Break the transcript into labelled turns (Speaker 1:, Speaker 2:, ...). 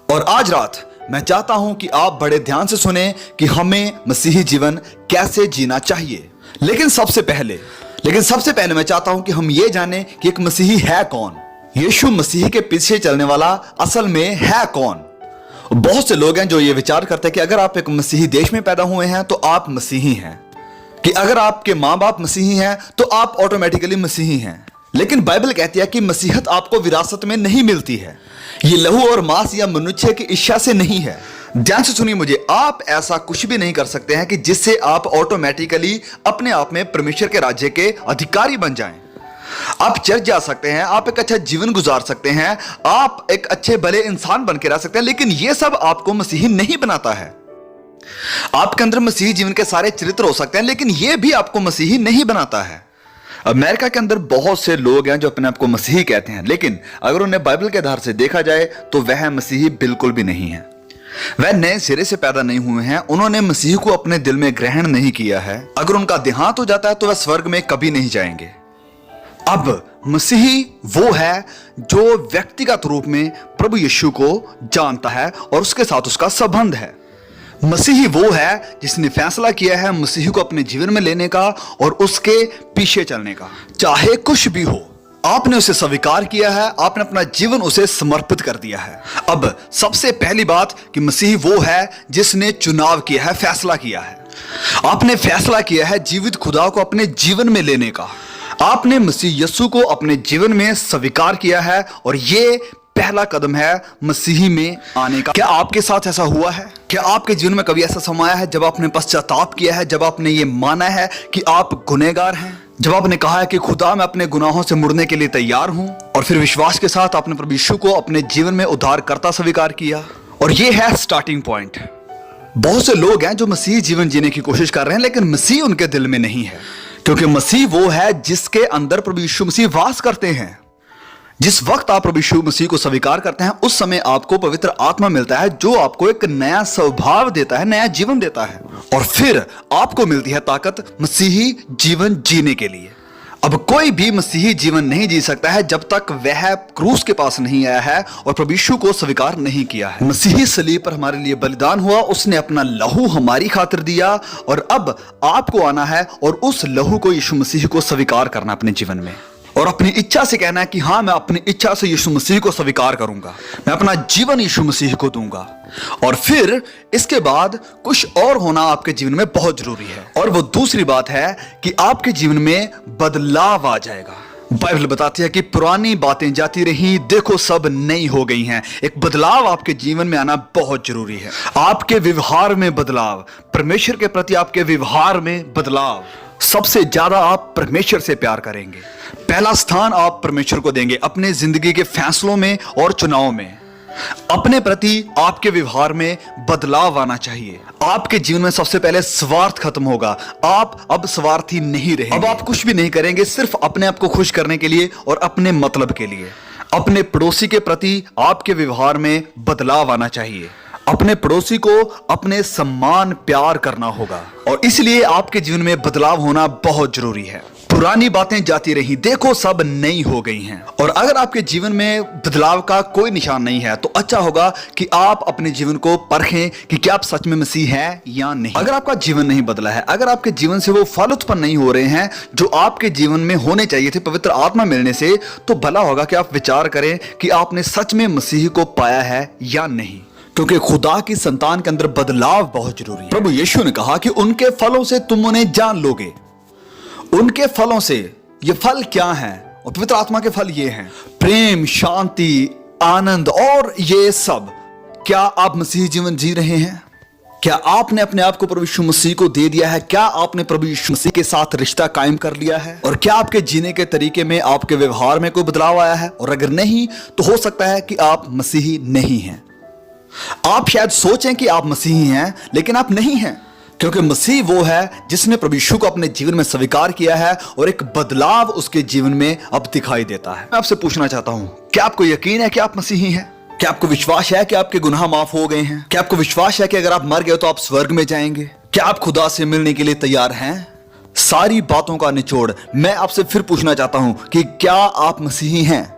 Speaker 1: और आज रात मैं चाहता हूं कि आप बड़े ध्यान से सुने कि हमें मसीही जीवन कैसे जीना चाहिए। लेकिन सबसे पहले मैं चाहता हूं कि हम ये जानें कि एक मसीही है कौन। यीशु मसीह के पीछे चलने वाला असल में है कौन। बहुत से लोग हैं जो ये विचार करते हैं कि अगर आप एक मसीही देश में पैदा हुए हैं तो आप मसीही हैं, कि अगर आपके माँ बाप मसीही हैं तो आप ऑटोमेटिकली मसीही हैं। लेकिन बाइबल कहती है कि मसीहत आपको विरासत में नहीं मिलती है। ये लहू और मांस या मनुष्य की इच्छा से नहीं है। ध्यान से सुनिए मुझे, आप ऐसा कुछ भी नहीं कर सकते हैं कि जिससे आप ऑटोमेटिकली अपने आप में परमेश्वर के राज्य के अधिकारी बन जाएं। आप चर्च जा सकते हैं, आप एक अच्छा जीवन गुजार सकते हैं, आप एक अच्छे भले इंसान बन के रह सकते हैं, लेकिन यह सब आपको मसीही नहीं बनाता है। आपके अंदर मसीही जीवन के सारे चरित्र हो सकते हैं, लेकिन यह भी आपको मसीही नहीं बनाता है। अमेरिका के अंदर बहुत से लोग हैं जो अपने आप को मसीही कहते हैं, लेकिन अगर उन्हें बाइबल के आधार से देखा जाए तो वह मसीही बिल्कुल भी नहीं है। वह नए सिरे से पैदा नहीं हुए हैं, उन्होंने मसीह को अपने दिल में ग्रहण नहीं किया है। अगर उनका देहांत हो जाता है तो वह स्वर्ग में कभी नहीं जाएंगे। अब मसीही वो है जो व्यक्तिगत रूप में प्रभु यीशु को जानता है और उसके साथ उसका संबंध है। मसीही वो है जिसने फैसला किया है मसीह को अपने जीवन में लेने का और उसके पीछे चलने का, चाहे कुछ भी हो। आपने उसे स्वीकार किया है, आपने अपना जीवन उसे समर्पित कर दिया है। अब सबसे पहली बात कि मसीही वो है जिसने चुनाव किया है, फैसला किया है। आपने फैसला किया है जीवित खुदा को अपने जीवन में लेने का। आपने मसीह यीशु को अपने जीवन में स्वीकार किया है और ये पहला कदम है मसीही में आने का। क्या आपके साथ ऐसा हुआ है? क्या आपके जीवन में कभी ऐसा समय आया है जब आपने पश्चाताप किया है, जब आपने ये माना है कि आप गुनहगार हैं, जब आपने कहा है कि खुदा मैं अपने गुनाहों से मुड़ने के लिए तैयार हूं, और फिर विश्वास के साथ आपने प्रभु यीशु को अपने जीवन में उद्धारकर्ता स्वीकार किया? और ये है स्टार्टिंग पॉइंट। बहुत से लोग हैं जो मसीही जीवन जीने की कोशिश कर रहे हैं, लेकिन मसीह उनके दिल में नहीं है, क्योंकि मसीह वो है जिसके अंदर प्रभु यीशु मसीह वास करते हैं। जिस वक्त आप प्रभु यीशु मसीह को स्वीकार करते हैं उस समय आपको पवित्र आत्मा मिलता है जो आपको एक नया स्वभाव देता है, नया जीवन देता है, और फिर आपको मिलती है ताकत मसीही जीवन जीने के लिए। अब कोई भी मसीही जीवन नहीं जी सकता है जब तक वह क्रूस के पास नहीं आया है और प्रभु यीशु को स्वीकार नहीं किया है। मसीही सलीब पर हमारे लिए बलिदान हुआ, उसने अपना लहू हमारी खातिर दिया, और अब आपको आना है और उस लहू को यीशु मसीह को स्वीकार करना अपने जीवन में, और अपनी इच्छा से कहना है कि हाँ मैं अपनी इच्छा से यीशु मसीह को स्वीकार करूंगा, मैं अपना जीवन यीशु मसीह को दूंगा। और फिर इसके बाद कुछ और होना आपके जीवन में बहुत जरूरी है, और वो दूसरी बात है कि आपके जीवन में बदलाव आ जाएगा। बाइबल बताती है कि पुरानी बातें जाती रही, देखो सब नई हो गई हैं। एक बदलाव आपके जीवन में आना बहुत जरूरी है। आपके व्यवहार में बदलाव, परमेश्वर के प्रति आपके व्यवहार में बदलाव। सबसे ज्यादा आप परमेश्वर से प्यार करेंगे, पहला स्थान आप परमेश्वर को देंगे अपने जिंदगी के फैसलों में और चुनाव में। अपने प्रति आपके व्यवहार में बदलाव आना चाहिए। आपके जीवन में सबसे पहले स्वार्थ खत्म होगा, आप अब स्वार्थी नहीं रहेंगे। अब आप कुछ भी नहीं करेंगे सिर्फ अपने आप को खुश करने के लिए और अपने मतलब के लिए। अपने पड़ोसी के प्रति आपके व्यवहार में बदलाव आना चाहिए। अपने पड़ोसी को अपने सम्मान प्यार करना होगा, और इसलिए आपके जीवन में बदलाव होना बहुत जरूरी है। पुरानी बातें जाती रही, देखो सब नई हो गई हैं। और अगर आपके जीवन में बदलाव का कोई निशान नहीं है तो अच्छा होगा कि आप अपने जीवन को परखें कि क्या आप सच में मसीह हैं या नहीं। अगर आपका जीवन नहीं बदला है, अगर आपके जीवन से वो फल उत्पन्न नहीं हो रहे हैं जो आपके जीवन में होने चाहिए थे पवित्र आत्मा मिलने से, तो भला होगा कि आप विचार करें कि आपने सच में मसीह को पाया है या नहीं, क्योंकि खुदा की संतान के अंदर बदलाव बहुत जरूरी है। प्रभु यीशु ने कहा कि उनके फलों से तुम उन्हें जान लोगे। उनके फलों से, ये फल क्या हैं? और पवित्र आत्मा के फल ये हैं, प्रेम, शांति, आनंद और ये सब। क्या आप मसीही जीवन जी रहे हैं? क्या आपने अपने आप को प्रभु यीशु मसीह को दे दिया है? क्या आपने प्रभु यीशु मसीह के साथ रिश्ता कायम कर लिया है? और क्या आपके जीने के तरीके में, आपके व्यवहार में कोई बदलाव आया है? और अगर नहीं तो हो सकता है कि आप मसीही नहीं हैं। आप शायद सोचें कि आप मसीही हैं, लेकिन आप नहीं हैं, क्योंकि मसीह वो है जिसने प्रभु यीशु को अपने जीवन में स्वीकार किया है और एक बदलाव उसके जीवन में अब दिखाई देता है। मैं आपसे पूछना चाहता हूं, क्या आपको यकीन है कि आप मसीही हैं? क्या आपको विश्वास है कि आपके गुनाह माफ हो गए हैं? क्या आपको विश्वास है कि अगर आप मर गए तो आप स्वर्ग में जाएंगे? क्या आप खुदा से मिलने के लिए तैयार हैं? सारी बातों का निचोड़ मैं आपसे फिर पूछना चाहता हूं कि क्या आप मसीही हैं?